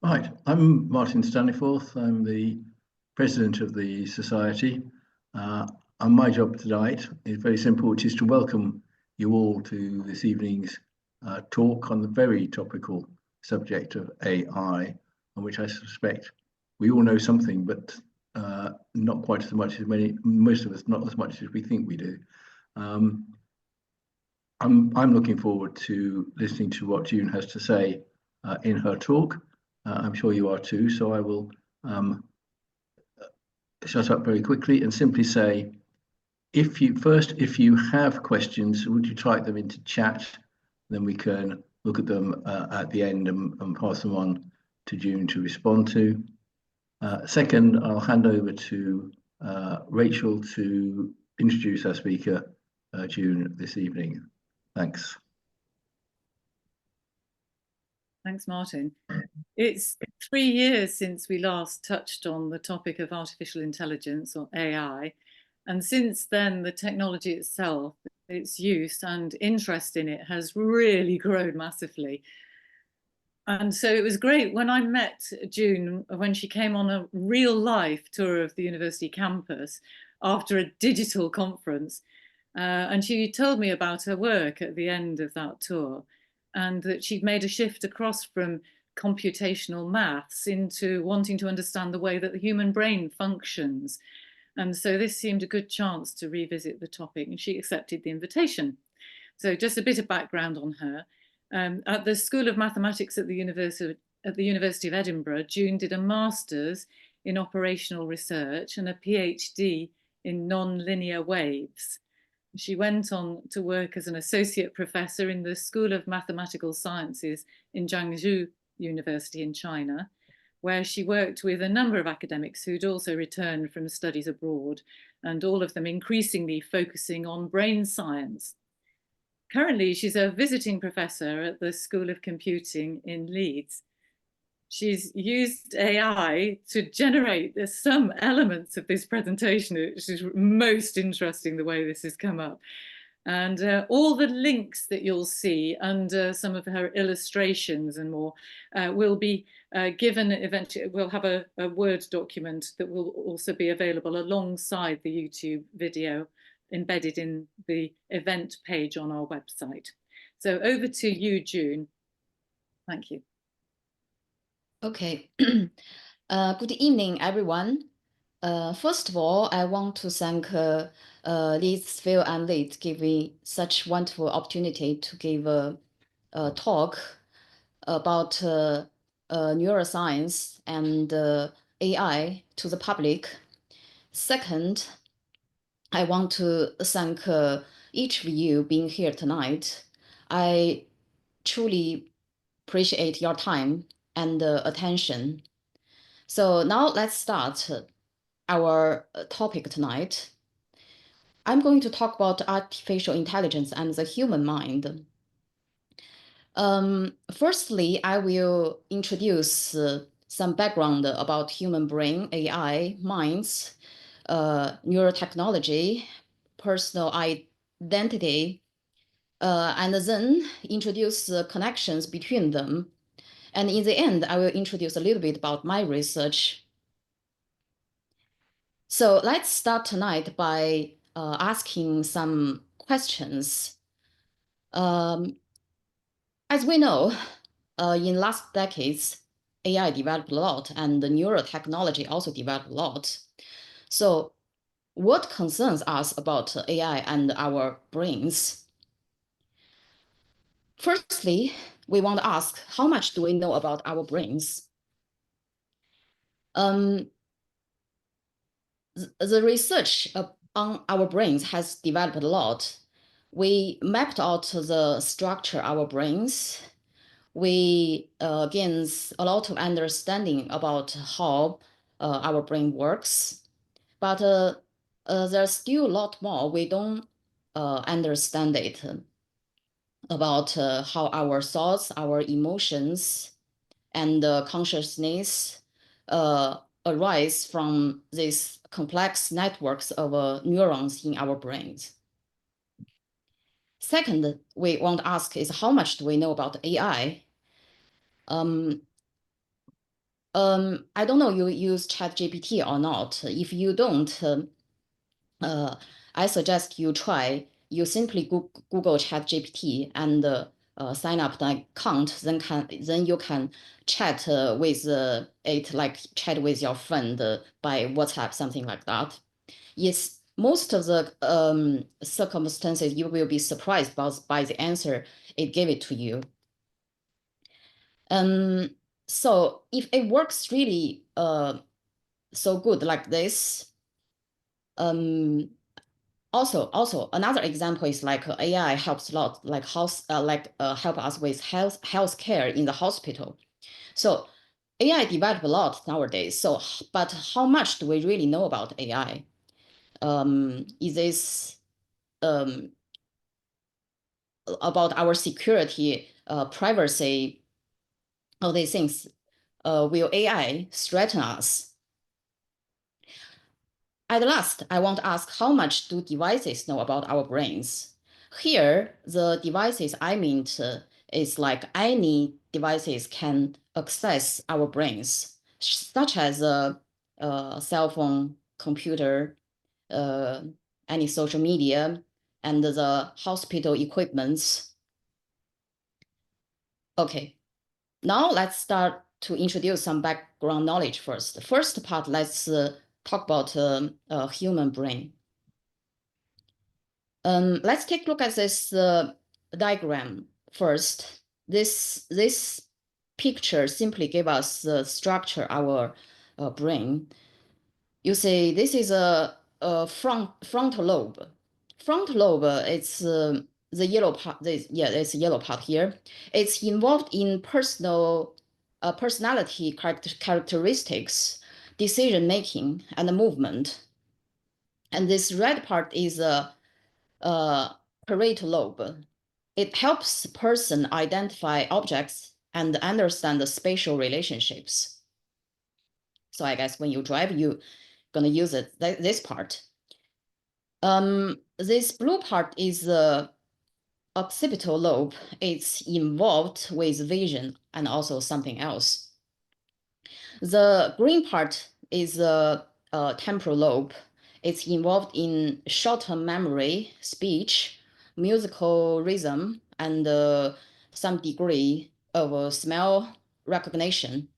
Right, I'm Martin Staniforth. I'm the president of the society. And my job tonight is very simple, which is to welcome you all to this evening's talk on the very topical subject of AI, on which I suspect we all know something, but not quite as much as most of us, not as much as we think we do. I'm looking forward to listening to what June has to say in her talk. I'm sure you are too, so I will shut up very quickly and simply say, if you have questions, would you type them into chat? Then we can look at them at the end and pass them on to June to respond to. Second, I'll hand over to Rachel to introduce our speaker, June, this evening. Thanks. Thanks, Martin. It's 3 years since we last touched on the topic of artificial intelligence, or AI. And since then, the technology itself, its use and interest in it has really grown massively. And so it was great when I met June, when she came on a real life tour of the university campus after a digital conference. And she told me about her work at the end of that tour, and that she'd made a shift across from computational maths into wanting to understand the way that the human brain functions. And so this seemed a good chance to revisit the topic, and she accepted the invitation. So just a bit of background on her. At the School of Mathematics at the University of Edinburgh, June did a master's in operational research and a PhD in non-linear waves. She went on to work as an associate professor in the School of Mathematical Sciences in Jiangsu University in China, where she worked with a number of academics who'd also returned from studies abroad, and all of them increasingly focusing on brain science. Currently, she's a visiting professor at the School of Computing in Leeds. She's used AI to generate some elements of this presentation, which is most interesting the way this has come up. And all the links that you'll see under some of her illustrations and more will be given eventually. We'll have a Word document that will also be available alongside the YouTube video embedded in the event page on our website. So over to you, June. Thank you. Okay. Good evening, everyone. First of all, I want to thank Leeds, Phil, and Leeds giving such wonderful opportunity to give a talk about neuroscience and AI to the public. Second, I want to thank each of you being here tonight. I truly appreciate your time and attention. So now let's start our topic tonight. I'm going to talk about artificial intelligence and the human mind. Firstly, I will introduce some background about human brain, AI, minds, neurotechnology, personal identity, and then introduce the connections between them. And in the end, I will introduce a little bit about my research. So let's start tonight by asking some questions. As we know, in last decades, AI developed a lot and the neurotechnology also developed a lot. So what concerns us about AI and our brains? Firstly, we want to ask, how much do we know about our brains? The research on our brains has developed a lot. We mapped out the structure of our brains. We gained a lot of understanding about how our brain works. But there's still a lot more we don't understand it about how our thoughts, our emotions, and consciousness arise from these complex networks of neurons in our brains. Second, we want to ask is how much do we know about AI? I don't know you use ChatGPT or not. If you don't, I suggest you try. You simply Google ChatGPT and sign up the account. Then you can chat with it, like chat with your friend by WhatsApp, something like that. Yes, most of the circumstances you will be surprised by the answer it gave it to you. So if it works really so good like this, also another example is like AI helps a lot, like help us with healthcare in the hospital. So AI developed a lot nowadays. So, but how much do we really know about AI? Is this about our security, privacy, all these things? Will AI threaten us? At last, I want to ask, how much do devices know about our brains? Here, the devices I meant is like any devices can access our brains, such as a cell phone, computer, any social media, and the hospital equipments. Okay, now let's start to introduce some background knowledge first. The first part, let's talk about human brain. Let's take a look at this diagram first. This picture simply gave us the structure our brain. You see, this is a frontal lobe. Frontal lobe, it's the yellow part. It's a yellow part here. It's involved in personality characteristics, decision making, and movement. And this red part is a parietal lobe. It helps person identify objects and understand the spatial relationships. So I guess when you drive, you're gonna use it, this part. This blue part is the occipital lobe. It's involved with vision and also something else. The green part is the temporal lobe. It's involved in short-term memory, speech, musical rhythm, and some degree of smell recognition.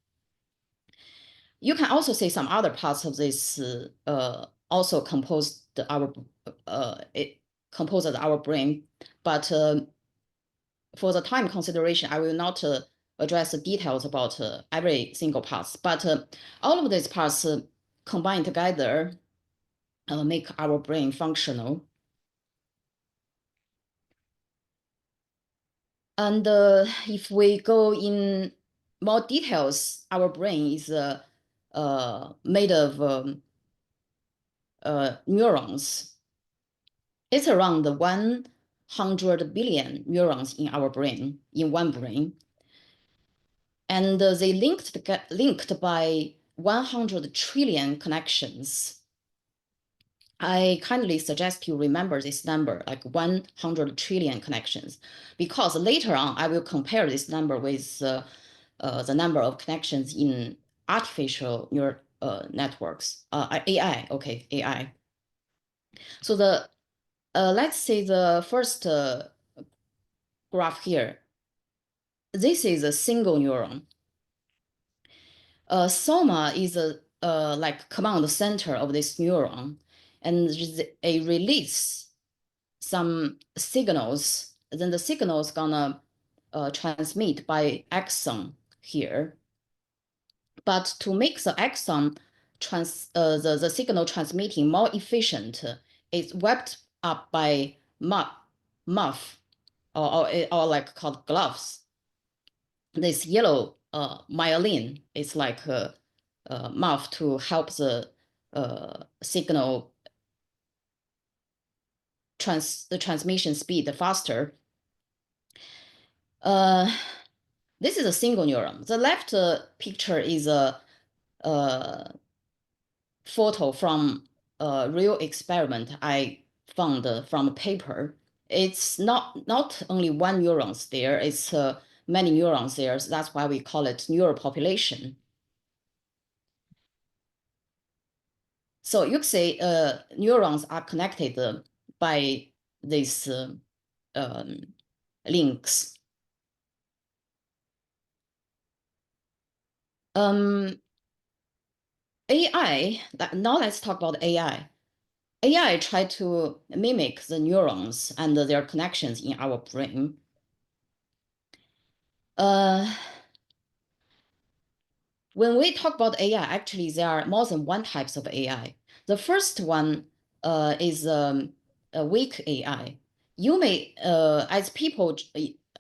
You can also see some other parts of this also composes our brain, but for the time consideration, I will not address the details about every single parts, but all of these parts combined together make our brain functional. And if we go in more details, our brain is made of neurons. It's around 100 billion neurons in our brain, in one brain. And they linked by 100 trillion connections. I kindly suggest you remember this number, like 100 trillion connections, because later on I will compare this number with the number of connections in artificial neural networks, AI. Okay, AI. So the let's say the first graph here. This is a single neuron. Soma is a like command center of this neuron, and it release some signals. Then the signals gonna transmit by axon here. But to make the axon the signal transmitting more efficient, it's wrapped up by muff or like called gloves. This yellow myelin is like a muff to help the signal the transmission speed faster. This is a single neuron. The left picture is a photo from a real experiment I found from a paper. It's not only one neurons there, it's many neurons there. So that's why we call it neural population. So you could say neurons are connected by these links. AI, now let's talk about AI. AI try to mimic the neurons and their connections in our brain. When we talk about AI, actually there are more than one types of AI. The first one is a weak AI. You may, as people,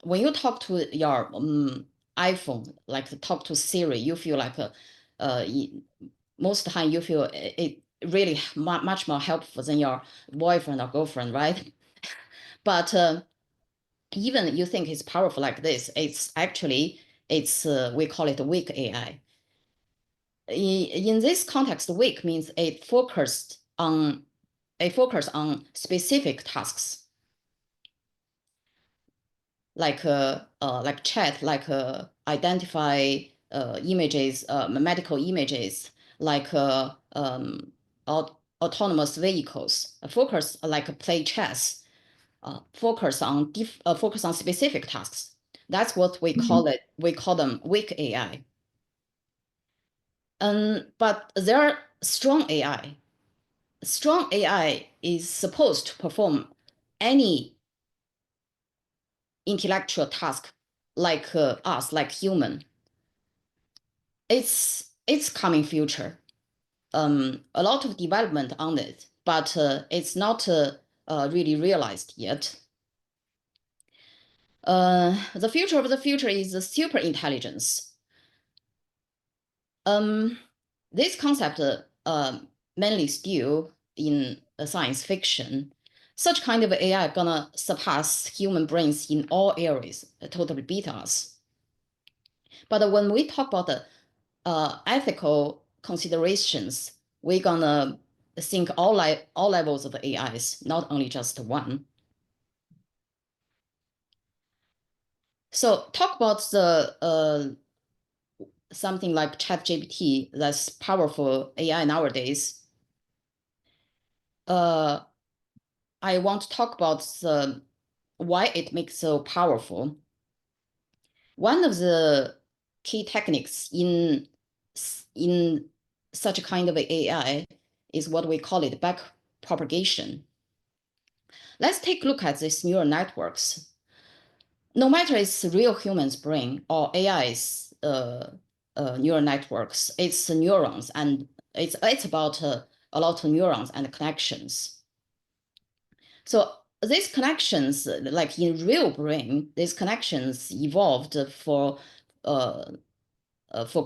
when you talk to your iPhone, like talk to Siri, you feel like most of the time you feel it really much more helpful than your boyfriend or girlfriend, right? But even you think it's powerful like this, it's actually, we call it weak AI. In this context, weak means it focused on specific tasks, like chat, like identify images, medical images, like autonomous vehicles. Focus like play chess. Focus on specific tasks. That's what we call it. We call them weak AI. But there are strong AI. Strong AI is supposed to perform any intellectual task like us, like human. It's coming future. A lot of development on it, but it's not really realized yet. The future of the future is the super intelligence. This concept mainly still in science fiction. Such kind of AI gonna surpass human brains in all areas, totally beat us. But when we talk about the ethical considerations, we're gonna think all levels of AIs, not only just one. So talk about the something like ChatGPT, that's powerful AI nowadays. I want to talk about why it makes so powerful. One of the key techniques in such a kind of AI is what we call it back propagation. Let's take a look at these neural networks. No matter it's real human's brain or AI's neural networks, it's neurons, and it's about a lot of neurons and connections. So these connections, like in real brain, these connections evolved for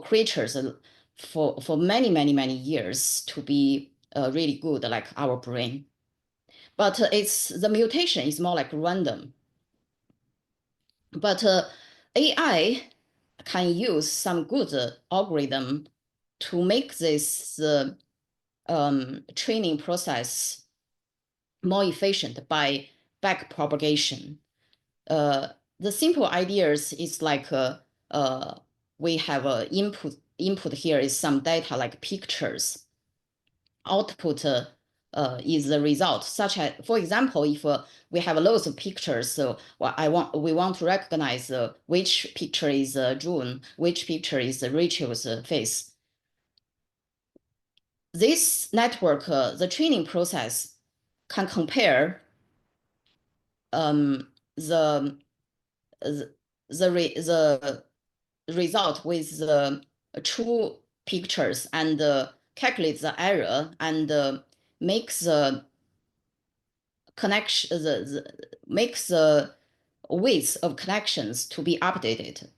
creatures for many years to be really good, like our brain. But the mutation is more like random. But AI can use some good algorithm to make this training process more efficient by back propagation. The simple ideas is like we have a input here is some data like pictures. Output is the result, such as, for example, if we have loads of pictures, so we want to recognize which picture is June, which picture is Rachel's face. This network, the training process, can compare the result with the true pictures and calculate the error and makes the connection, makes the width of connections to be updated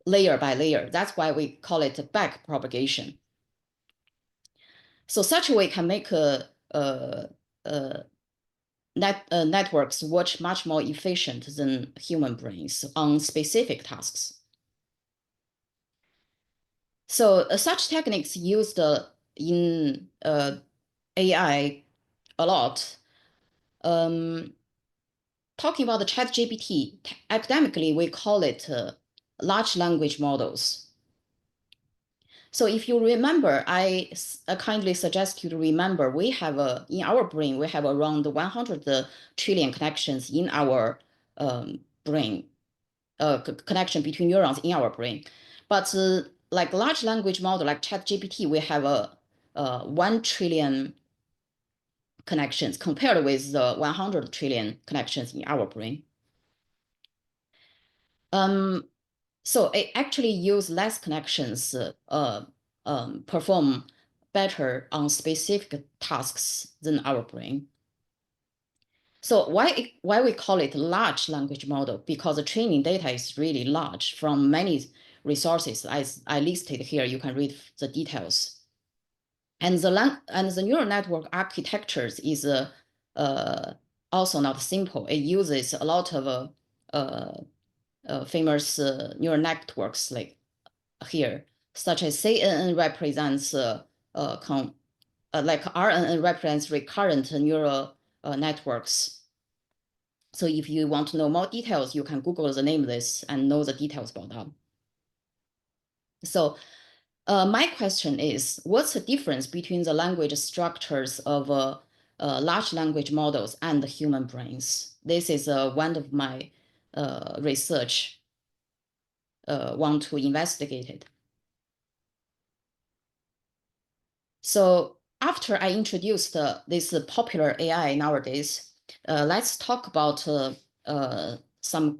layer by layer. That's why we call it back propagation. So such a way can make networks much more efficient than human brains on specific tasks. So such techniques used in AI a lot. Talking about the ChatGPT, academically we call it large language models. So if you remember, I kindly suggest you to remember, we have in our brain, we have around 100 trillion connections in our brain, connection between neurons in our brain. But like large language model, like ChatGPT, we have 1 trillion connections compared with the 100 trillion connections in our brain. So it actually use less connections, perform better on specific tasks than our brain. So why we call it large language model? Because the training data is really large from many resources. As I listed here, you can read the details. And the neural network architectures is also not simple. It uses a lot of famous neural networks like here, such as CNN represents like RNN represents recurrent neural networks. So if you want to know more details, you can Google the name of this and know the details about that. So my question is, what's the difference between the language structures of large language models and the human brains? This is one of my research want to investigate it. So after I introduced this popular AI nowadays, let's talk about some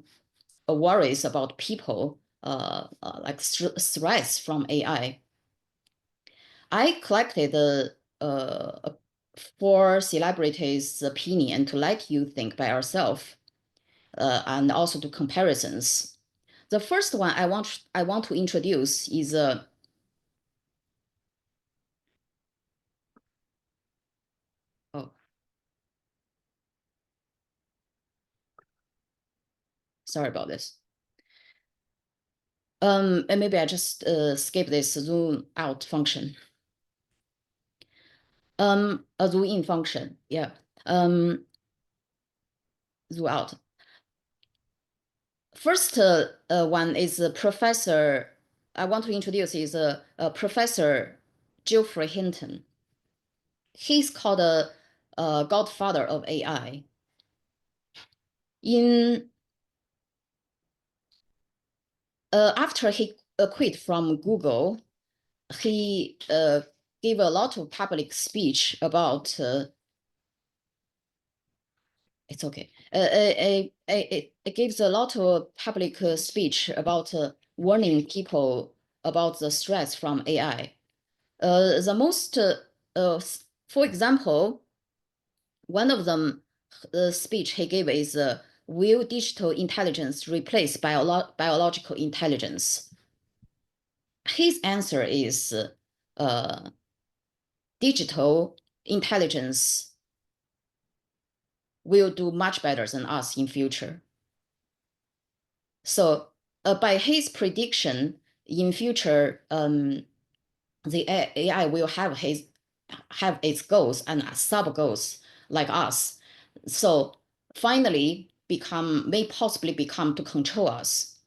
worries about people like threats from AI. I collected 4 celebrities' opinion to let you think by yourself, and also do comparisons. The first one I want to introduce is sorry about this. And maybe I just skip this zoom out function. A zoom in function, yeah. Zoom out. First one is Professor, I want to introduce is Professor Geoffrey Hinton. He's called a godfather of AI. After he quit from Google, he gave a lot of public speech about it's okay. It gives a lot of public speech about warning people about the threats from AI. The most, for example, one of them speech he gave is, will digital intelligence replace biological intelligence? His answer is digital intelligence will do much better than us in future. So by his prediction, in future, the AI will have its goals and sub goals like us. So finally may possibly become to control us.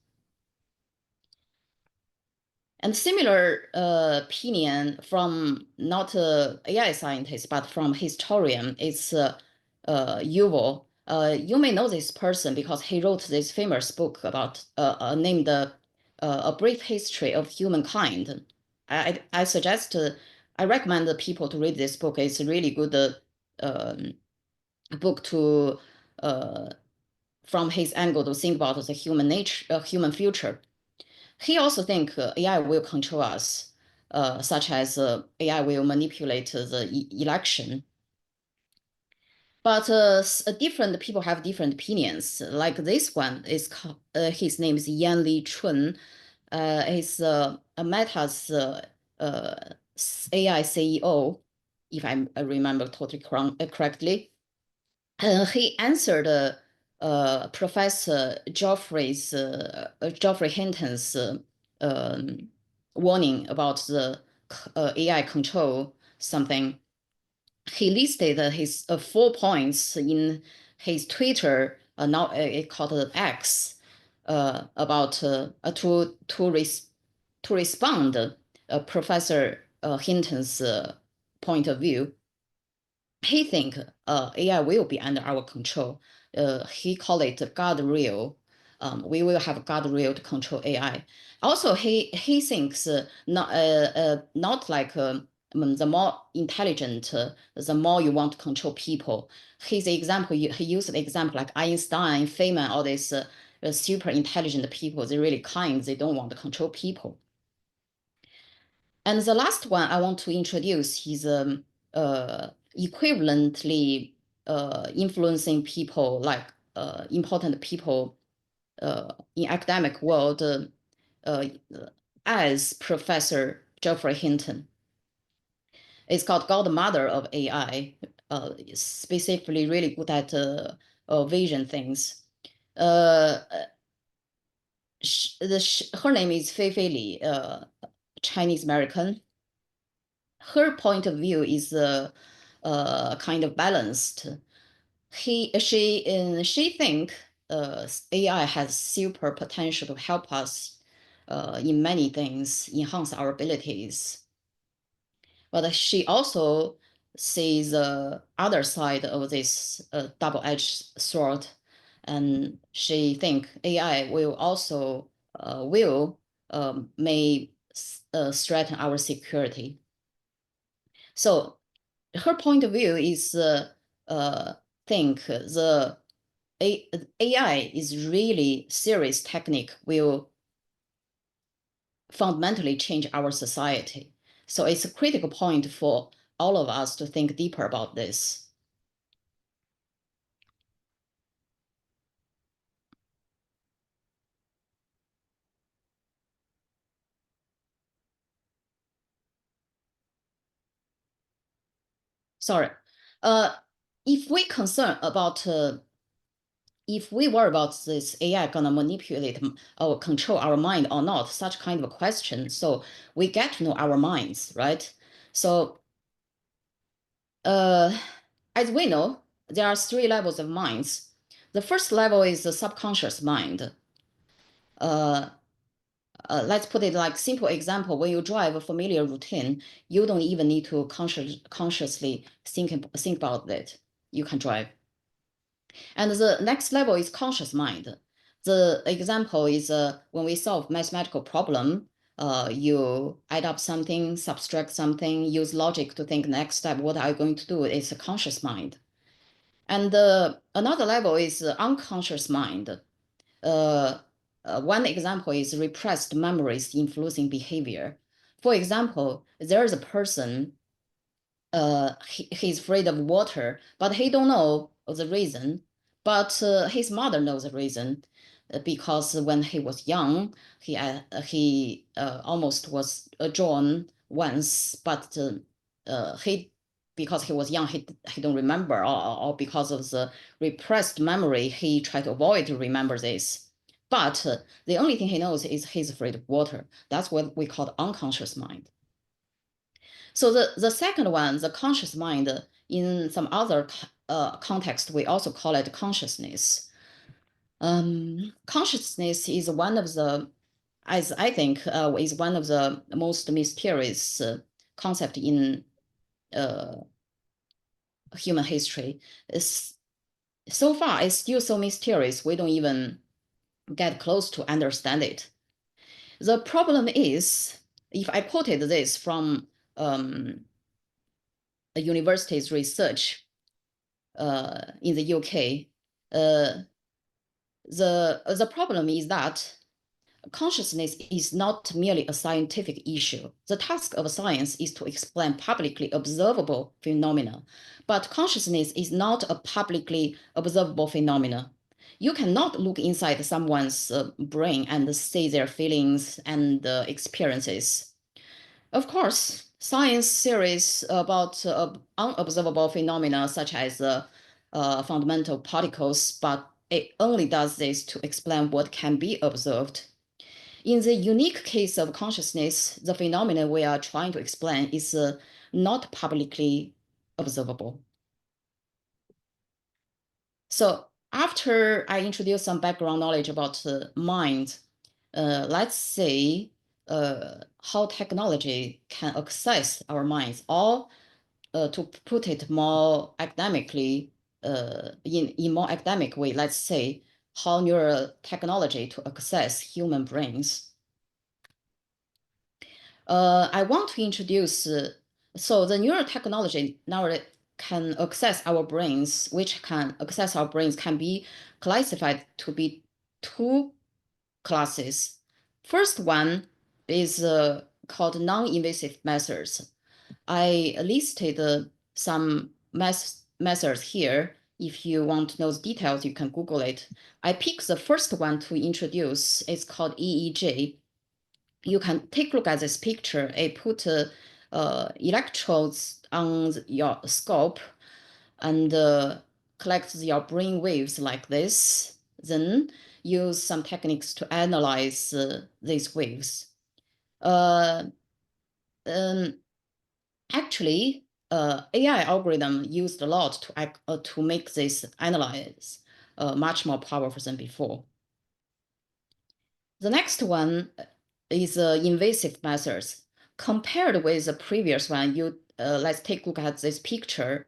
And similar opinion from not AI scientist, but from historian, it's Yuval. You may know this person because he wrote this famous book about named A Brief History of Humankind. I suggest, I recommend the people to read this book. It's a really good book to from his angle to think about the human nature, human future. He also thinks AI will control us, such as AI will manipulate the election. But different people have different opinions. Like this one is his name is Yan Li Chun. He's Meta's AI CEO, if I remember totally correctly. He answered Professor Geoffrey Hinton's warning about the AI control something. He listed his 4 points in his Twitter, now it called X, about to respond Professor Hinton's point of view, he think AI will be under our control. He called it guardrail. We will have guardrail to control AI. Also, he thinks not like the more intelligent, the more you want to control people. His example, he used the example like Einstein, Feynman, all these super intelligent people. They're really kind. They don't want to control people. And the last one I want to introduce is equivalently influencing people, like important people in academic world as Professor Geoffrey Hinton. It's called Godmother of AI, specifically really good at vision things. Her name is Fei Li, Chinese American. Her point of view is kind of balanced. She think AI has super potential to help us in many things, enhance our abilities. But she also sees the other side of this double-edged sword, and she think AI will also may threaten our security. So her point of view is think the AI is really serious technique will fundamentally change our society. So it's a critical point for all of us to think deeper about this. Sorry. If we concern about if we worry about this AI gonna manipulate or control our mind or not, such kind of a question, so we get to know our minds, right? So as we know, there are 3 levels of minds. The first level is the subconscious mind. Let's put it like simple example. When you drive a familiar routine, you don't even need to consciously think about it. You can drive. And the next level is conscious mind. The example is when we solve mathematical problem, you add up something, subtract something, use logic to think next step, what are you going to do? It's a conscious mind. And another level is unconscious mind. One example is repressed memories influencing behavior. For example, there is a person, he's afraid of water, but he don't know the reason. But his mother knows the reason, because when he was young, he almost was drawn once, but because he was young, he don't remember, or because of the repressed memory, he tried to avoid to remember this. But the only thing he knows is he's afraid of water. That's what we call the unconscious mind. So the second one, the conscious mind, in some other context, we also call it consciousness. Consciousness is one of the, as I think, is one of the most mysterious concept in human history. So far, it's still so mysterious, we don't even get close to understand it. The problem is, if I quoted this from a university's research in the UK, the problem is that consciousness is not merely a scientific issue. The task of science is to explain publicly observable phenomena, but consciousness is not a publicly observable phenomena. You cannot look inside someone's brain and see their feelings and experiences. Of course, science theories about unobservable phenomena such as fundamental particles, but it only does this to explain what can be observed. In the unique case of consciousness, the phenomena we are trying to explain is not publicly observable. So after I introduce some background knowledge about mind, let's say how technology can access our minds, or to put it more academically, in more academic way, let's say how neurotechnology to access human brains. I want to introduce, so the neurotechnology now can access our brains, which can access our brains can be classified to be two classes. First one is called non-invasive methods. I listed some methods here. If you want to know the details, you can Google it. I picked the first one to introduce. It's called EEG. You can take a look at this picture. I put electrodes on your scalp and collect your brain waves like this. Then use some techniques to analyze these waves. Actually, AI algorithm used a lot to make this analyze much more powerful than before. The next one is invasive methods. Compared with the previous one, let's take a look at this picture.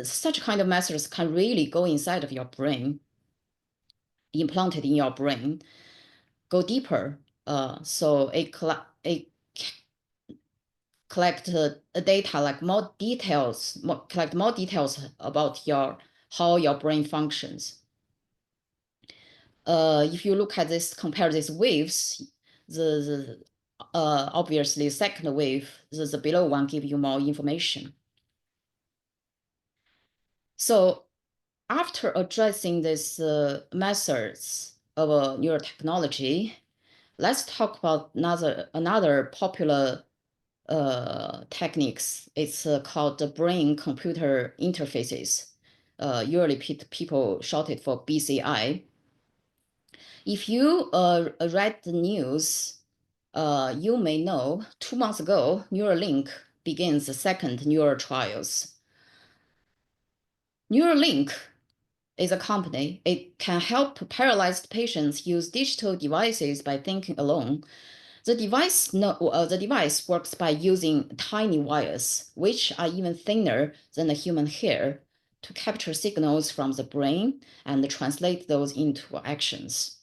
Such kind of methods can really go inside of your brain, implanted in your brain, go deeper. So it collect data like more details, collect more details about how your brain functions. If you look at this, compare these waves, obviously second wave, the below one give you more information. So after addressing these methods of neurotechnology, let's talk about another popular techniques. It's called the brain-computer interfaces. Usually people short it for BCI. If you read the news, you may know 2 months ago, Neuralink begins the second neural trials. Neuralink is a company. It can help paralyzed patients use digital devices by thinking alone. The device works by using tiny wires, which are even thinner than a human hair, to capture signals from the brain and translate those into actions.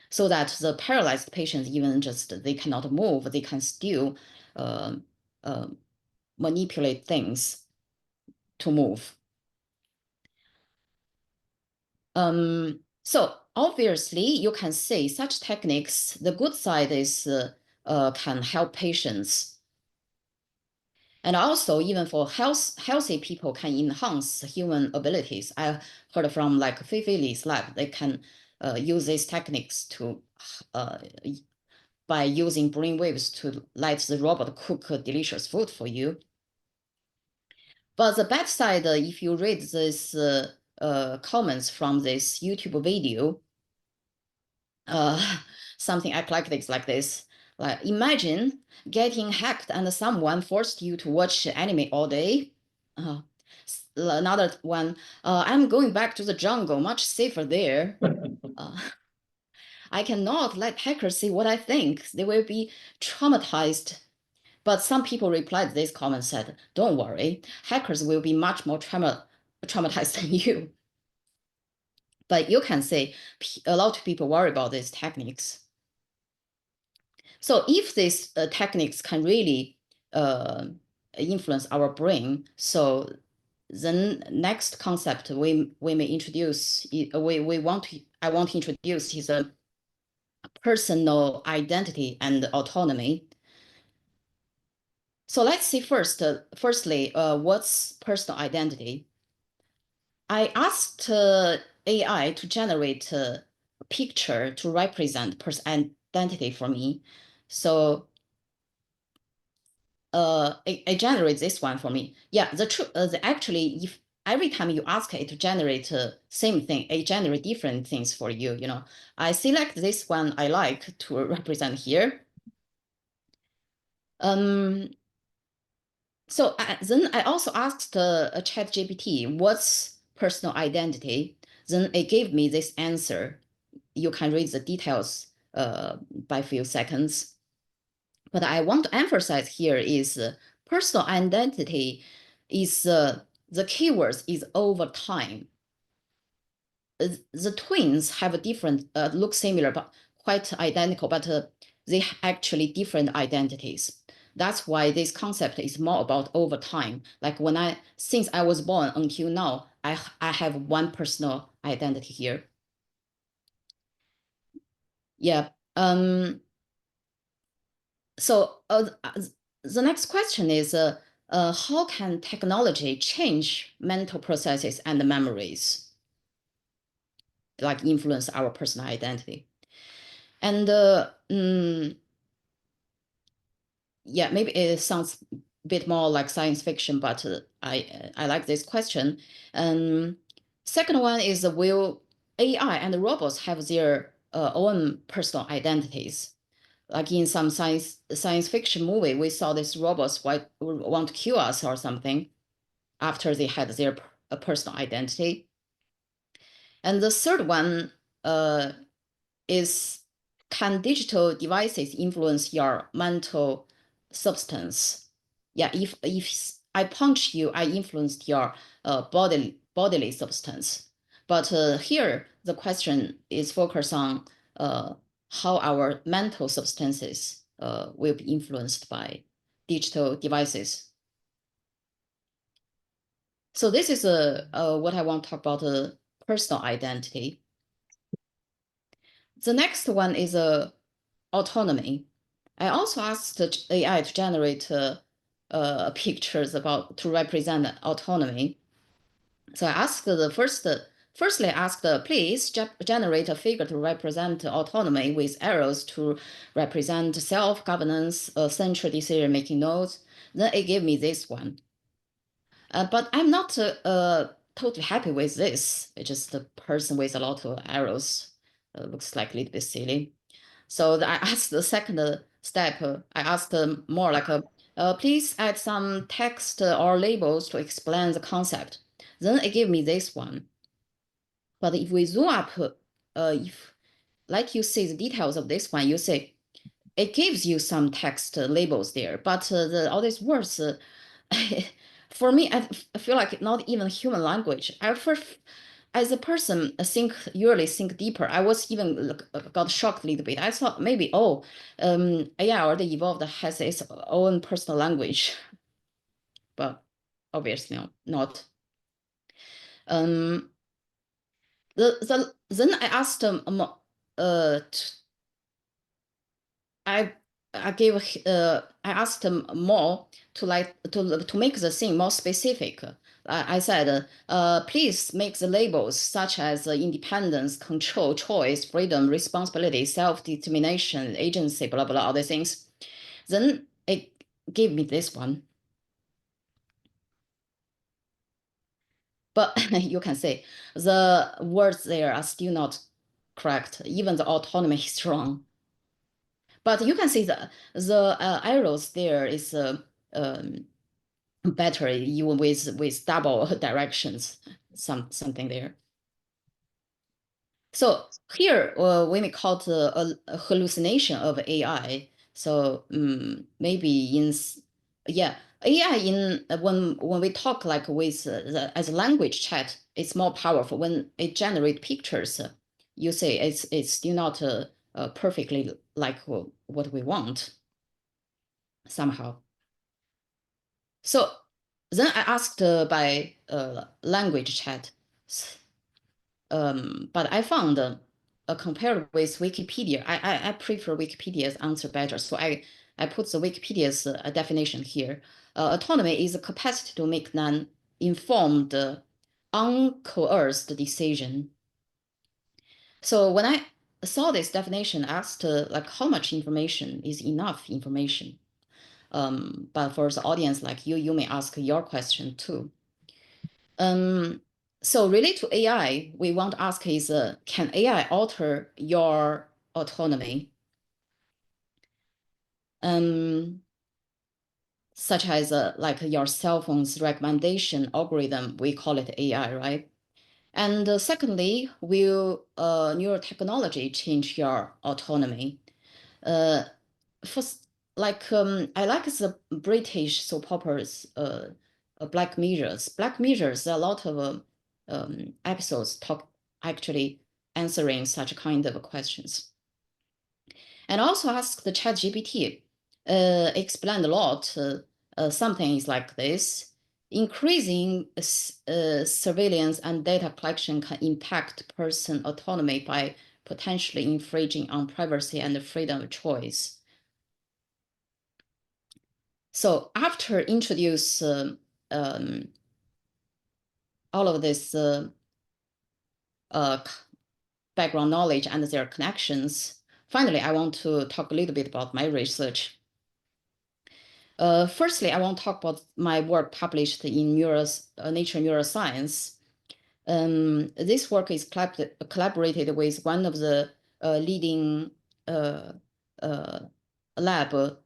So that the paralyzed patients, even just they cannot move, they can still manipulate things to move. So obviously, you can say such techniques, the good side is can help patients. And also, even for healthy people can enhance human abilities. I heard from like Feifei Li's lab, they can use these techniques to by using brain waves to let the robot cook delicious food for you. But the bad side, if you read this comments from this YouTube video, something eclectic like this. Like, imagine getting hacked and someone forced you to watch anime all day. Another one, I'm going back to the jungle, much safer there. I cannot let hackers see what I think. They will be traumatized. But some people replied to this comment, said, don't worry, hackers will be much more traumatized than you. But you can say a lot of people worry about these techniques. So if these techniques can really influence our brain, so then next concept we may introduce, I want to introduce is a personal identity and autonomy. So let's see firstly, what's personal identity? I asked AI to generate a picture to represent person identity for me. So it generates this one for me. Yeah, actually, if every time you ask it to generate same thing, it generates different things for you. You know, I select this one I like to represent here. So then I also asked ChatGPT, what's personal identity? Then it gave me this answer. you can read the details by a few seconds. But I want to emphasize here is personal identity is the keywords is over time. The twins have a different, look similar, but quite identical, but they actually different identities. That's why this concept is more about over time. Like since I was born until now, I have one personal identity here. Yeah. So the next question is, how can technology change mental processes and memories, like influence our personal identity? And yeah, maybe it sounds a bit more like science fiction, but I like this question. Second one is, will AI and robots have their own personal identities? Like in some science fiction movie, we saw these robots want to kill us or something after they had their personal identity. And the third one is, can digital devices influence your mental substance? Yeah, if I punch you, I influenced your bodily substance. But here the question is focused on how our mental substances will be influenced by digital devices. So this is what I want to talk about personal identity. The next one is autonomy. I also asked AI to generate pictures to represent autonomy. So I asked firstly asked, please generate a figure to represent autonomy with arrows to represent self-governance, central decision-making nodes. Then it gave me this one. But I'm not totally happy with this. It's just a person with a lot of arrows. Looks like a little bit silly. So I asked the second step, I asked more like, please add some text or labels to explain the concept. Then it gave me this one. But if we zoom up, if like you see the details of this one, you see it gives you some text labels there, but all these words, for me, I feel like not even human language. As a person, usually think deeper. I was even got shocked a little bit. I thought maybe, AI already evolved, has its own personal language, but obviously not. Then I asked them, I asked them more to make the thing more specific. I said, please make the labels such as independence, control, choice, freedom, responsibility, self-determination, agency, blah, blah, other things. Then it gave me this one. But you can see the words there are still not correct. Even the autonomy is wrong. But you can see the arrows there is better, even with double directions, something there. So here we may call it a hallucination of AI. So maybe AI when we talk like with as a language chat, it's more powerful. When it generates pictures, you say it's still not perfectly like what we want somehow. So then I asked by language chat, but I found compared with Wikipedia, I prefer Wikipedia's answer better. So I put the Wikipedia's definition here. Autonomy is the capacity to make non-informed, uncoerced decision. So when I saw this definition, I asked like how much information is enough information. But for the audience like you may ask your question too. So related to AI, we want to ask is, can AI alter your autonomy? Such as like your cell phone's recommendation algorithm, we call it AI, right? And secondly, will neurotechnology change your autonomy? First, like I like the British soap operas, Black Mirrors. Black Mirrors, a lot of episodes actually answering such kind of questions. And also ask the ChatGPT, explained a lot. Something is like this. Increasing surveillance and data collection can impact person autonomy by potentially infringing on privacy and freedom of choice. So after introduce all of this background knowledge and their connections, finally, I want to talk a little bit about my research. Firstly, I want to talk about my work published in Nature Neuroscience. This work is collaborated with one of the leading lab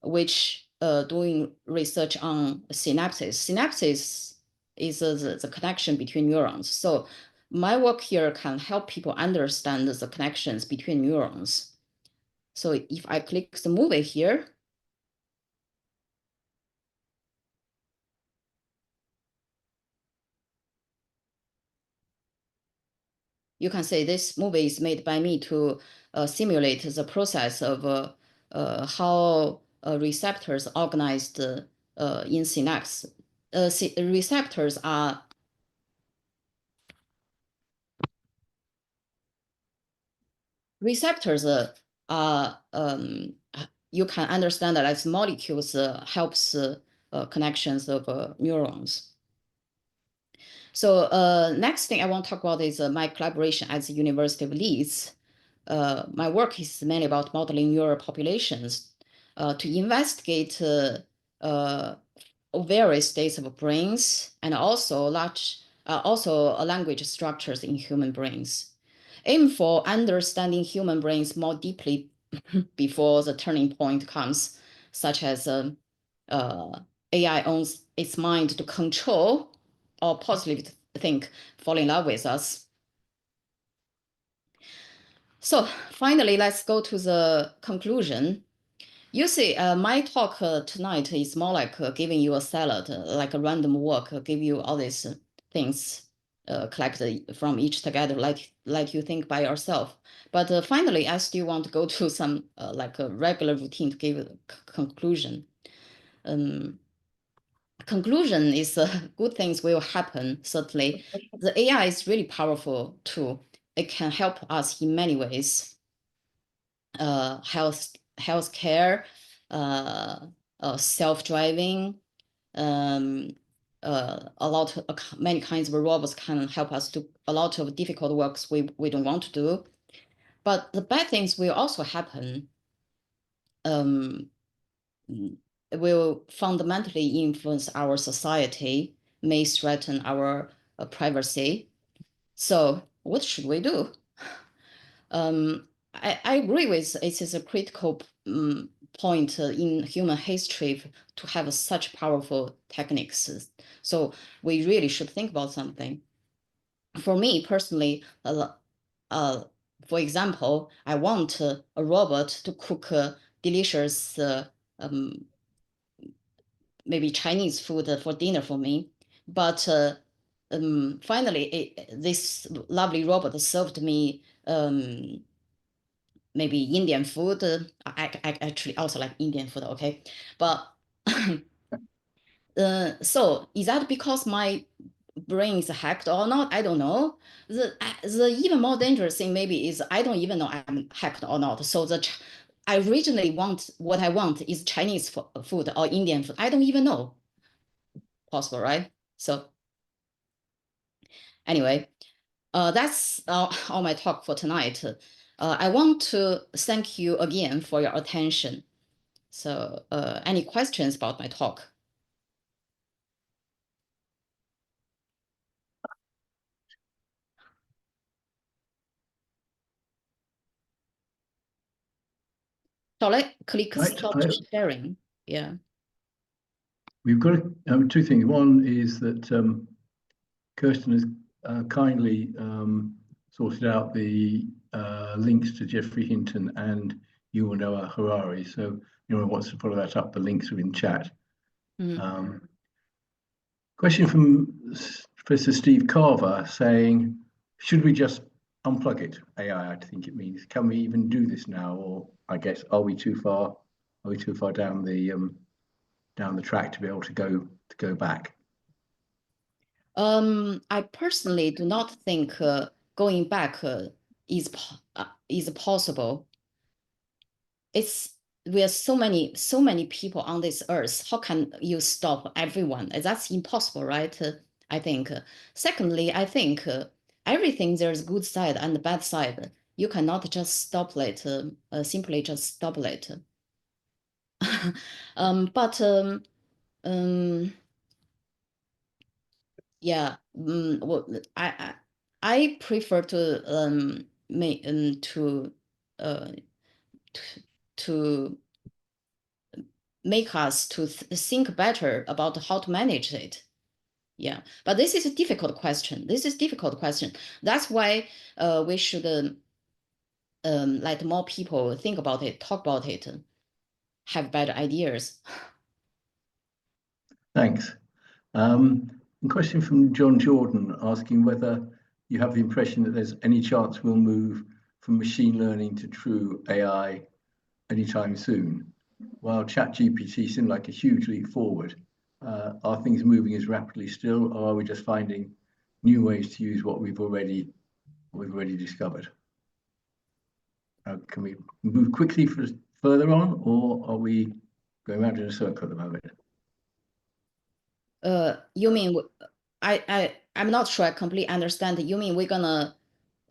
which doing research on synapses. Synapses is the connection between neurons. So my work here can help people understand the connections between neurons. So if I click the movie here, you can say this movie is made by me to simulate the process of how receptors organized in synapse. Receptors are you can understand that as molecules helps connections of neurons. So next thing I want to talk about is my collaboration at the University of Leeds. My work is mainly about modeling neural populations to investigate various states of brains and also language structures in human brains. Aim for understanding human brains more deeply before the turning point comes, such as AI owns its mind to control or positively think, fall in love with us. So finally, let's go to the conclusion. You see, my talk tonight is more like giving you a salad, like a random walk, give you all these things collected from each together, like you think by yourself. But finally, I still want to go to some like a regular routine to give a conclusion. Conclusion is good things will happen, certainly. The AI is really powerful tool. It can help us in many ways. Healthcare, self-driving, many kinds of robots can help us do a lot of difficult works we don't want to do. But the bad things will also happen. Will fundamentally influence our society, may threaten our privacy. So what should we do? I agree with it is a critical point in human history to have such powerful techniques. So we really should think about something. For me personally, for example, I want a robot to cook delicious maybe Chinese food for dinner for me. But finally, this lovely robot served me maybe Indian food. I actually also like Indian food, okay? But so is that because my brain is hacked or not? I don't know. The even more dangerous thing maybe is I don't even know I'm hacked or not. So I originally what I want is Chinese food or Indian food. I don't even know. Possible, right? So anyway, that's all my talk for tonight. I want to thank you again for your attention. So any questions about my talk? Shall I click stop sharing? Yeah. We've got two things. One is that Kirsten has kindly sorted out the links to Geoffrey Hinton and Yuval Noah Harari. So anyone wants to follow that up, the links are in chat. Question from Professor Steve Carver saying, should we just unplug it? AI, I think it means. Can we even do this now? Or I guess, are we too far down the track to be able to go back? I personally do not think going back is possible. We are so many people on this earth. How can you stop everyone? That's impossible, right? I think. Secondly, I think everything there's good side and the bad side. You cannot just stop it. Simply just stop it. Yeah. Well, I prefer to to make us to think better about how to manage it. Yeah, but this is a difficult question. That's why we should let more people think about it, talk about it, have better ideas. Thanks. A question from John Jordan asking whether you have the impression that there's any chance we'll move from machine learning to true AI anytime soon. While ChatGPT seemed like a huge leap forward, are things moving as rapidly still, or are we just finding new ways to use what we've already discovered? Can we move quickly further on, or are we going around in a circle at the moment? You mean I'm not sure I completely understand. You mean we're gonna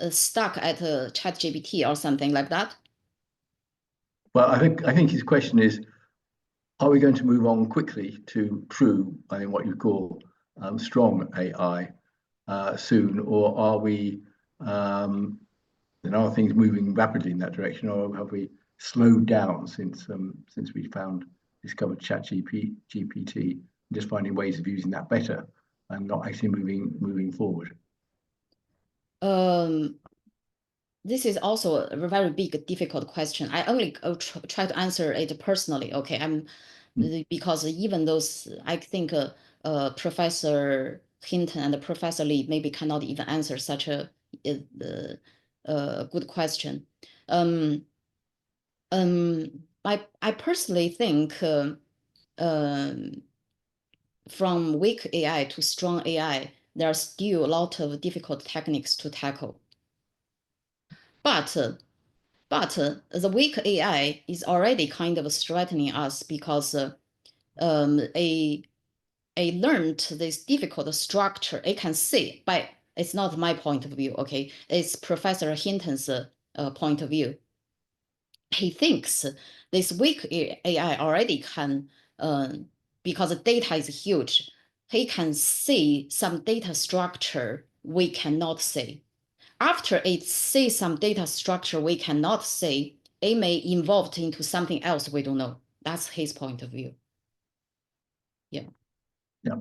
stuck at ChatGPT or something like that? Well, I think his question is, are we going to move on quickly to true, I think what you call strong AI soon, or are we, and are things moving rapidly in that direction, or have we slowed down since we discovered ChatGPT, just finding ways of using that better and not actually moving forward? This is also a very big, difficult question. I only try to answer it personally. Okay, because even those, I think Professor Hinton and Professor Lee maybe cannot even answer such a good question. I personally think from weak AI to strong AI, there are still a lot of difficult techniques to tackle. But the weak AI is already kind of threatening us because a learned this difficult structure. It can see, but it's not my point of view. Okay, it's Professor Hinton's point of view. He thinks this weak AI already can, because the data is huge, he can see some data structure we cannot see. After it sees some data structure we cannot see, it may evolve into something else we don't know. That's his point of view. Yeah. Yeah.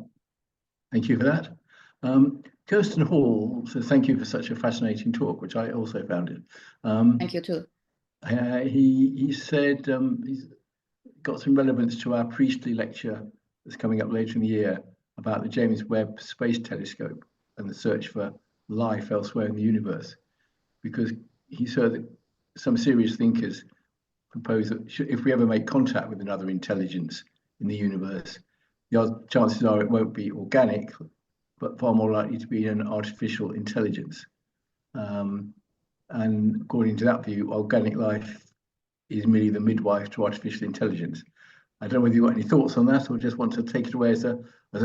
Thank you for that. Kirsten Hall says, thank you for such a fascinating talk, which I also found it. Thank you too. He said he's got some relevance to our Priestley lecture that's coming up later in the year about the James Webb Space Telescope and the search for life elsewhere in the universe, because he said that some serious thinkers propose that if we ever make contact with another intelligence in the universe, the chances are it won't be organic, but far more likely to be an artificial intelligence. And according to that view, organic life is merely the midwife to artificial intelligence. I don't know whether you've got any thoughts on that, or just want to take it away as a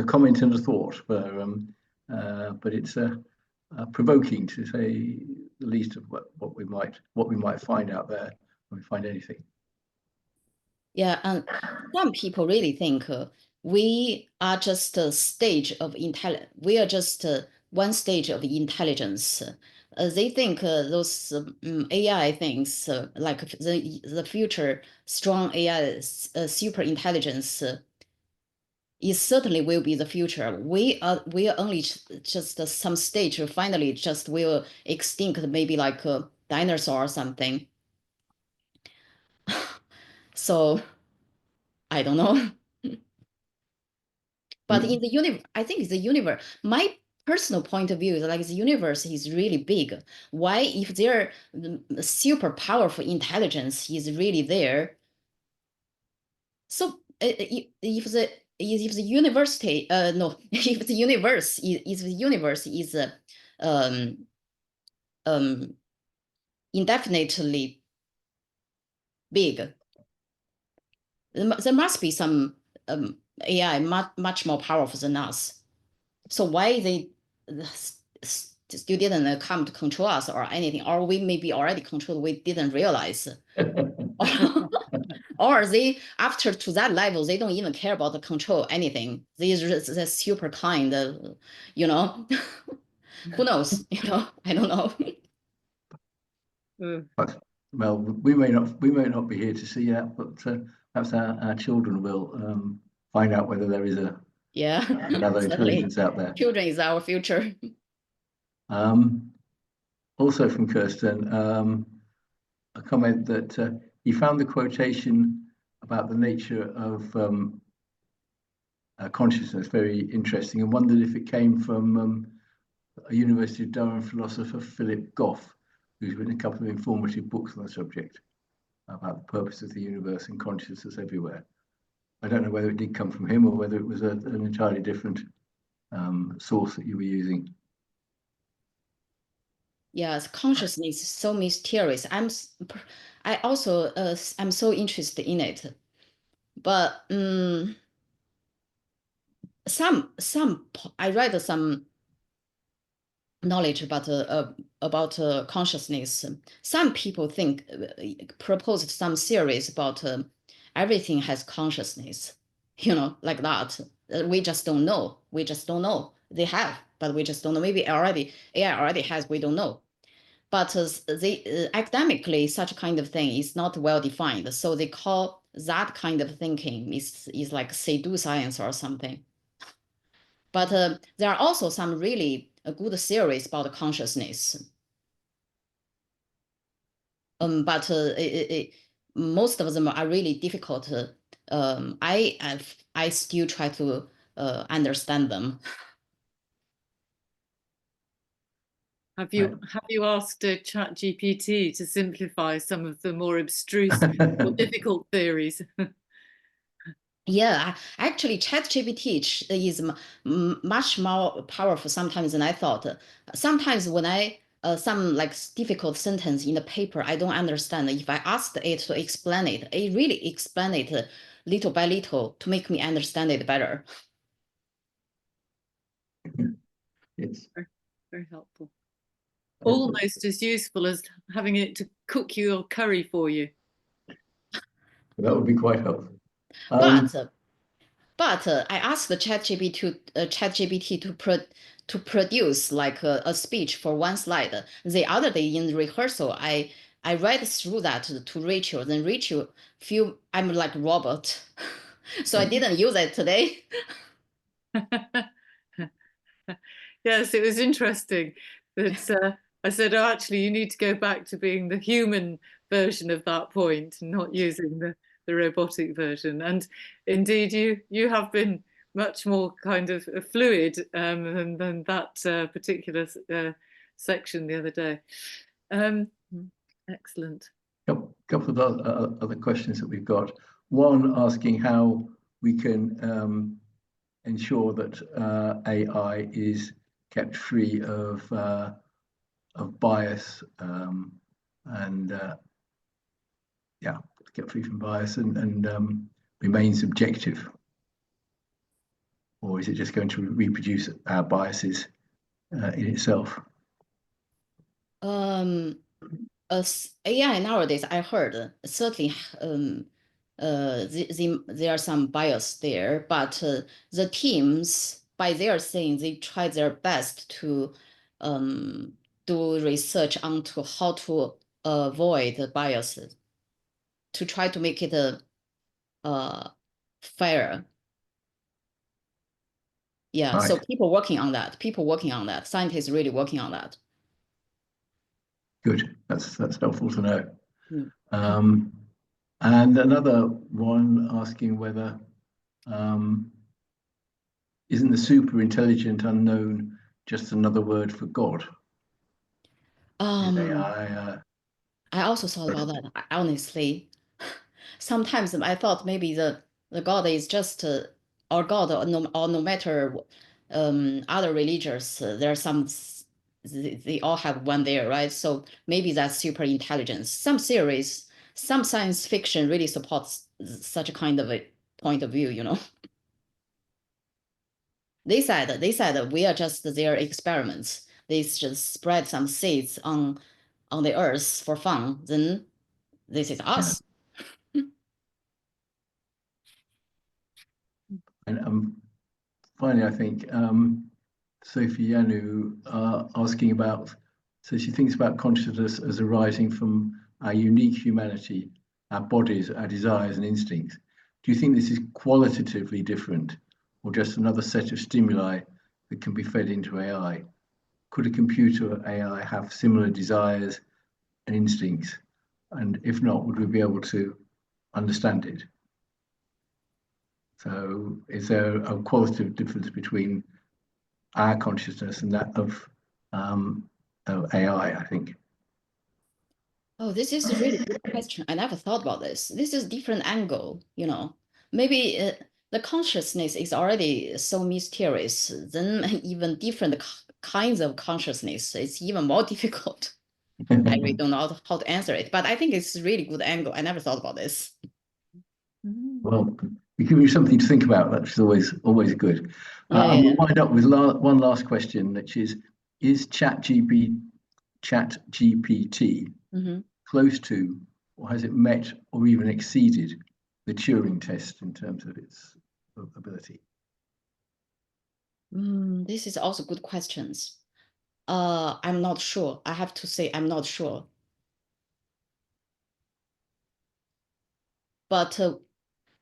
comment and a thought. But it's provoking, to say the least, of what we might find out there when we find anything. Yeah, and some people really think we are just a stage of we are just one stage of intelligence. They think those AI things, like the future strong AI super intelligence, it certainly will be the future. We are only just some stage finally just will extinct, maybe like a dinosaur or something. So I don't know. But in the universe, I think the universe, my personal point of view is like the universe is really big. Why, if their super powerful intelligence is really there, so if the university no if the universe is um, indefinitely big, there must be some AI much more powerful than us. So why they still didn't come to control us or anything, or we maybe already controlled, we didn't realize. Or they, after to that level, they don't even care about the control anything. They're super kind, you know. Who knows? You know, I don't know. Well, we may not be here to see that, but perhaps our children will find out whether there is another intelligence out there. Children is our future. Also from Kirsten, a comment that he found the quotation about the nature of consciousness very interesting, and wondered if it came from a University of Durham philosopher, Philip Goff, who's written a couple of informative books on the subject about the purpose of the universe and consciousness everywhere. I don't know whether it did come from him or whether it was an entirely different source that you were using. Yes, consciousness is so mysterious. I also I'm so interested in it, but I read some knowledge about consciousness. Some people proposed some theories about everything has consciousness, you know, like that. We just don't know. We just don't know. They have, but we just don't know. Maybe AI already has. We don't know. But academically, such kind of thing is not well defined. So they call that kind of thinking is like pseudoscience or something. But there are also some really good theories about consciousness. But most of them are really difficult. I still try to understand them. Have you asked ChatGPT to simplify some of the more abstruse or difficult theories? Yeah, actually, ChatGPT is much more powerful sometimes than I thought. Sometimes when I some like difficult sentence in the paper I don't understand, if I asked it to explain it, it really explain it little by little to make me understand it better. It's very helpful. Almost as useful as having it to cook your curry for you. That would be quite helpful. But I asked the ChatGPT to produce like a speech for one slide. The other day in rehearsal, I read through that to Rachel. Then Rachel feel I'm like robot, so I didn't use it today. Yes, it was interesting that I said, oh, actually, you need to go back to being the human version of that point, not using the robotic version. And indeed, you have been much more kind of fluid than that particular section the other day. Excellent. A couple of other questions that we've got. One asking how we can ensure that AI is kept free of bias and get free from bias and remains objective, or is it just going to reproduce our biases in itself? AI nowadays, I heard certainly there are some bias there, but the teams, by their saying, they try their best to do research onto how to avoid the biases, to try to make it fair. Yeah, so Right. people working on that, scientists really working on that. Good. That's helpful to know. Mm. And another one asking whether isn't the super intelligent unknown just another word for God? Is AI, I also thought about that. Honestly, sometimes I thought maybe the God is just or God, or no matter other religions, there are some they all have one there, right? So maybe that's super intelligence. Some theories, some science fiction really supports such a kind of a point of view, you know. They said we are just their experiments. They just spread some seeds on the earth for fun. Then this is us. and finally, I think Sophie Yanu asking about, so she thinks about consciousness as arising from our unique humanity, our bodies, our desires and instincts. Do you think this is qualitatively different or just another set of stimuli that can be fed into AI? Could a computer AI have similar desires and instincts? And if not, would we be able to understand it? So is there a qualitative difference between our consciousness and that of AI, I think? Oh, this is a really good question. I never thought about this. This is a different angle, you know. Maybe the consciousness is already so mysterious, then even different kinds of consciousness, it's even more difficult. I really don't know how to answer it, but I think it's a really good angle. I never thought about this. Well, we give you something to think about, which is always good. Yeah, And yeah. we'll wind up with one last question, which is ChatGPT Mm-hmm. close to, or has it met or even exceeded the Turing test in terms of its ability? This is also good questions. I'm not sure. I have to say I'm not sure. But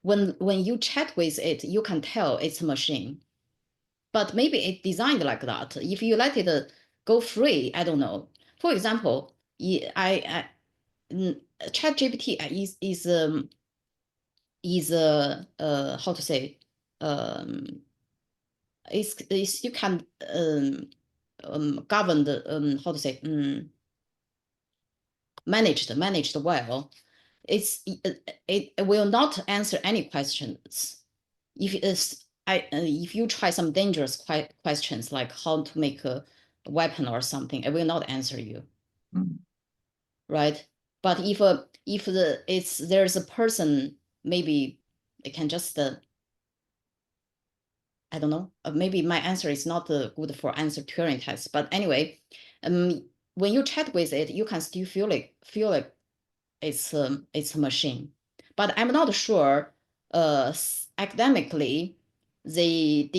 when you chat with it, you can tell it's a machine. But maybe it's designed like that. If you let it go free, I don't know. For example, ChatGPT is how to say is you can govern the how to say managed well. It will not answer any questions if you try some dangerous questions like how to make a weapon or something, it will not answer you. Right? But if there's a person, maybe it can just I don't know. Maybe my answer is not good for answer Turing test. But anyway, when you chat with it, you can still feel like it's a machine. But I'm not sure. Academically, they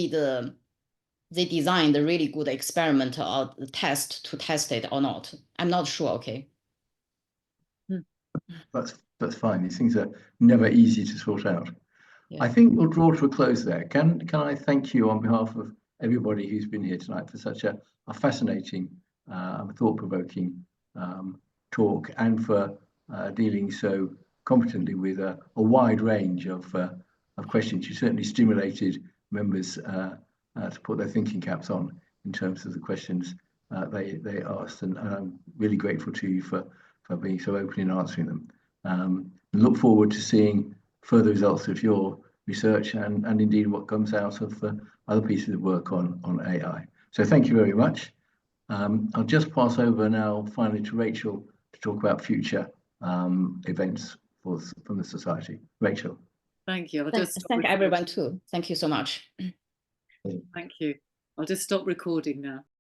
designed a really good experiment or test to test it or not. I'm not sure. Okay. That's fine. These things are never easy to sort out. Yeah. I think we'll draw to a close there. Can I thank you on behalf of everybody who's been here tonight for such a fascinating, thought-provoking talk, and for dealing so competently with a wide range of questions. You certainly stimulated members to put their thinking caps on in terms of the questions they asked, and I'm really grateful to you for being so open in answering them. Look forward to seeing further results of your research and indeed what comes out of other pieces of work on AI. So thank you very much. I'll just pass over now finally to Rachel to talk about future events from the Society. Rachel. Thank you. Thank everyone too. Thank you so much. Thank you. I'll just stop recording now.